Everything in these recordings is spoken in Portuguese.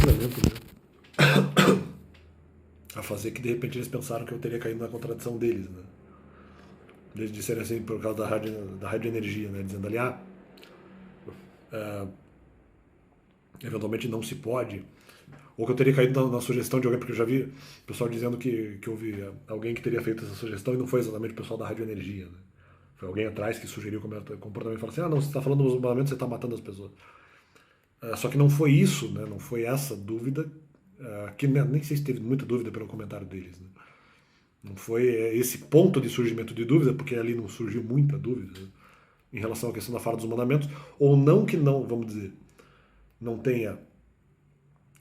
constrangimento, né, a fazer que de repente eles pensaram que eu teria caído na contradição deles, né? Eles disseram assim por causa da radioenergia, né? Dizendo ali, eventualmente não se pode, ou que eu teria caído na sugestão de alguém, porque eu já vi o pessoal dizendo que houve alguém que teria feito essa sugestão e não foi exatamente o pessoal da radioenergia, né? Foi alguém atrás que sugeriu o comportamento e falou assim, não, você está falando dos mandamentos, você está matando as pessoas. Só que não foi isso, né? Não foi essa dúvida, que nem sei se teve muita dúvida pelo comentário deles, né? Não foi esse ponto de surgimento de dúvida, porque ali não surgiu muita dúvida, né, em relação à questão da fala dos mandamentos, ou não que não, vamos dizer, não tenha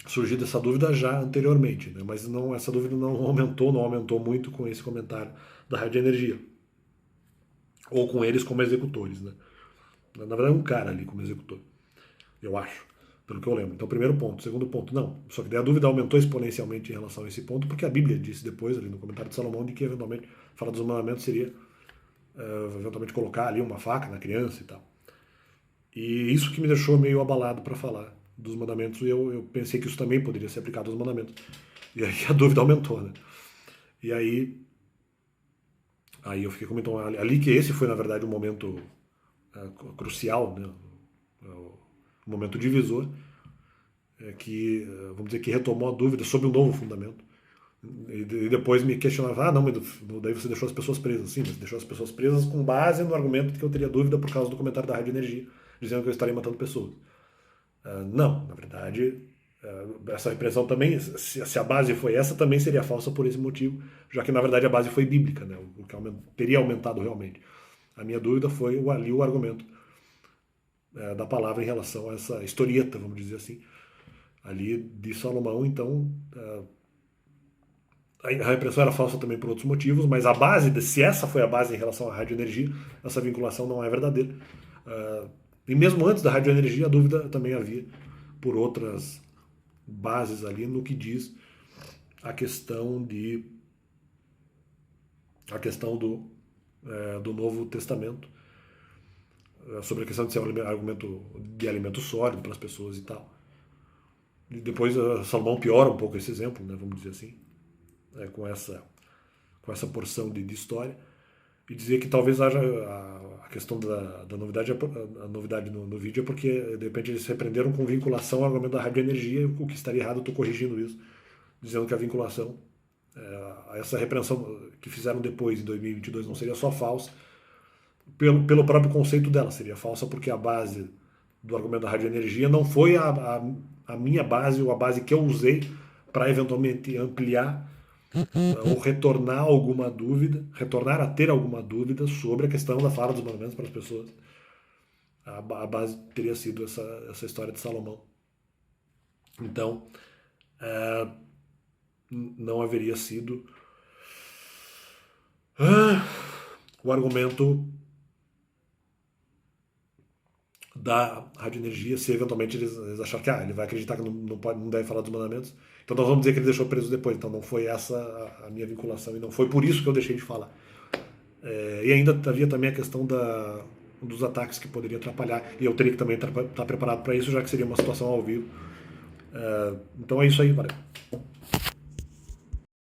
surgido essa dúvida já anteriormente, né? Mas não, essa dúvida não aumentou muito com esse comentário da Rádio Energia, ou com eles como executores, né? Na verdade é um cara ali como executor, eu acho, pelo que eu lembro. Então, primeiro ponto. Segundo ponto, não. Só que daí a dúvida aumentou exponencialmente em relação a esse ponto, porque a Bíblia disse depois, ali no comentário de Salomão, de que eventualmente falar dos mandamentos seria eventualmente colocar ali uma faca na criança e tal. E isso que me deixou meio abalado para falar dos mandamentos, e eu pensei que isso também poderia ser aplicado aos mandamentos. E aí a dúvida aumentou, né? E aí eu fiquei comentando ali que esse foi, na verdade, um momento crucial, né? Um momento divisor, que, vamos dizer, que retomou a dúvida sobre o novo fundamento. E depois me questionava, não, mas daí você deixou as pessoas presas. Sim, mas deixou as pessoas presas com base no argumento de que eu teria dúvida por causa do comentário da Rádio Energia, dizendo que eu estaria matando pessoas. Não, na verdade, essa repreensão também, se a base foi essa, também seria falsa por esse motivo, já que na verdade a base foi bíblica, né, o que teria aumentado realmente. A minha dúvida foi ali o argumento da palavra em relação a essa historieta, vamos dizer assim, ali de Salomão. Então, a repressão era falsa também por outros motivos, mas a base, se essa foi a base em relação à radioenergia, essa vinculação não é verdadeira. E mesmo antes da radioenergia, a dúvida também havia por outras bases ali no que diz a questão do Novo Testamento, sobre a questão de ser um argumento de alimento sólido para as pessoas e tal. E depois Salomão piora um pouco esse exemplo, né, vamos dizer assim, com essa porção de história, e dizer que talvez haja a questão da novidade, a novidade no vídeo é porque de repente eles se repreenderam com vinculação ao argumento da radioenergia, o que estaria errado, eu estou corrigindo isso, dizendo que a vinculação, essa repreensão que fizeram depois, em 2022, não seria só falsa, pelo próprio conceito dela, seria falsa porque a base do argumento da radioenergia não foi a minha base ou a base que eu usei para eventualmente ampliar ou retornar a ter alguma dúvida sobre a questão da fala dos mandamentos para as pessoas. A base teria sido essa história de Salomão. Então, não haveria sido o argumento da radioenergia, se eventualmente eles acharem que ele vai acreditar que não deve falar dos mandamentos. Então nós vamos dizer que ele deixou preso depois. Então não foi essa a minha vinculação e não foi por isso que eu deixei de falar. E ainda havia também a questão dos ataques que poderiam atrapalhar, e eu teria que também estar preparado para isso, já que seria uma situação ao vivo. Então é isso aí, valeu.